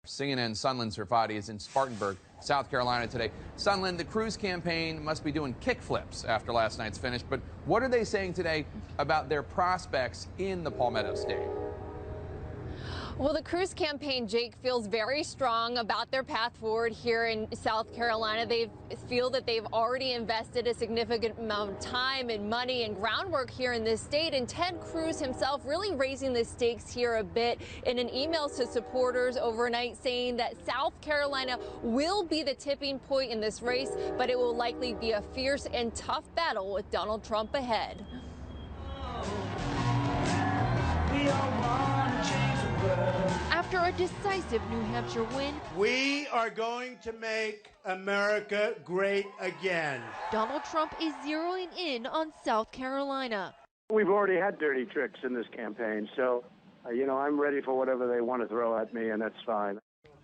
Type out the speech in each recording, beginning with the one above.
CNN's Sunlen Serfati is in Spartanburg, South Carolina today. Sunlen, the Cruz campaign must be doing kickflips after last night's finish, but what are they saying today about their prospects in the Palmetto State? Well, the Cruz campaign, Jake, feels very strong about their path forward here in South Carolina. They feel that they've already invested a significant amount of time and money and groundwork here in this state. And Ted Cruz himself really raising the stakes here a bit in an email to supporters overnight, saying that South Carolina will be the tipping point in this race, but it will likely be a fierce and tough battle with Donald Trump ahead. After a decisive New Hampshire win, we are going to make America great again. Donald Trump is zeroing in on South Carolina. We've already had dirty tricks in this campaign, so, I'm ready for whatever they want to throw at me, and that's fine.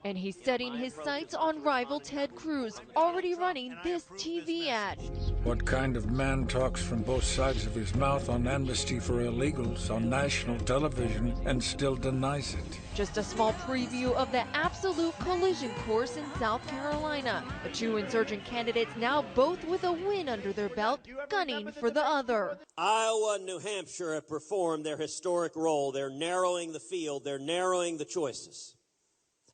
And he's setting his sights on rival Ted Cruz, already running this TV ad. What kind of man talks from both sides of his mouth on amnesty for illegals on national television and still denies it? Just a small preview of the absolute collision course in South Carolina. The two insurgent candidates now both with a win under their belt, gunning for the other. Iowa and New Hampshire have performed their historic role. They're narrowing the field. They're narrowing the choices.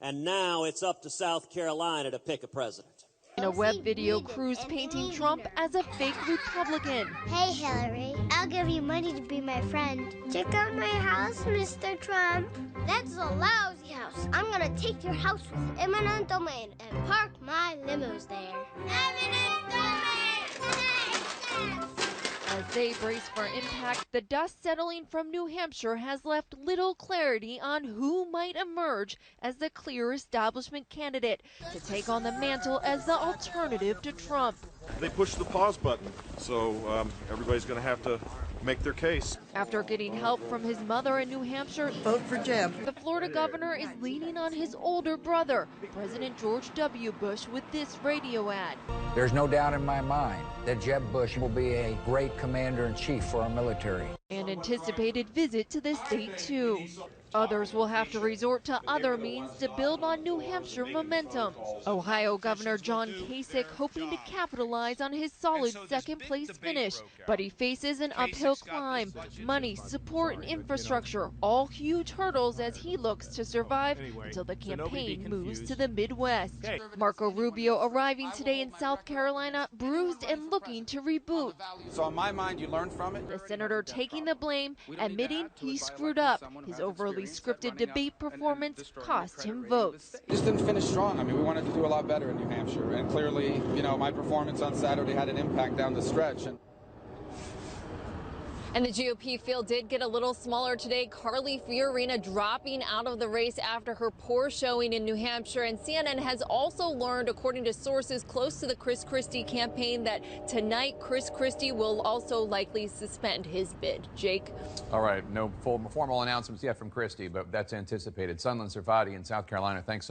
And now it's up to South Carolina to pick a president. In a web video, Cruz painting Trump as a fake Republican. Hey, Hillary, I'll give you money to be my friend. Check out my house, Mr. Trump. That's a lousy house. I'm going to take your house with eminent domain and park my limos there. Eminent domain! As they brace for impact, the dust settling from New Hampshire has left little clarity on who might emerge as the clear establishment candidate to take on the mantle as the alternative to Trump. They pushed the pause button, so everybody's going to have to make their case. After getting help from his mother in New Hampshire, vote for Jeb. The Florida governor is leaning on his older brother, President George W. Bush, with this radio ad. There's no doubt in my mind that Jeb Bush will be a great commander-in-chief for our military. An anticipated visit to the state, too. Others will have to resort to other means to build on New Hampshire momentum. Ohio Governor John Kasich hoping to capitalize on his solid second-place finish, but he faces an uphill climb. Money, support, and infrastructure, all huge hurdles as he looks to survive until the campaign moves to the Midwest. Marco Rubio arriving today in South Carolina, bruised and looking to reboot. So in my mind, you learn from it. The senator taking the blame, admitting he screwed up. His overly scripted debate performance cost him votes. Just didn't finish strong. I mean, we wanted to do a lot better in New Hampshire, and clearly, my performance on Saturday had an impact down the stretch. And the GOP field did get a little smaller today. Carly Fiorina dropping out of the race after her poor showing in New Hampshire. And CNN has also learned, according to sources close to the Chris Christie campaign, that tonight Chris Christie will also likely suspend his bid. Jake? All right, no formal announcements yet from Christie, but that's anticipated. Sunlen Serfati in South Carolina, thanks so much.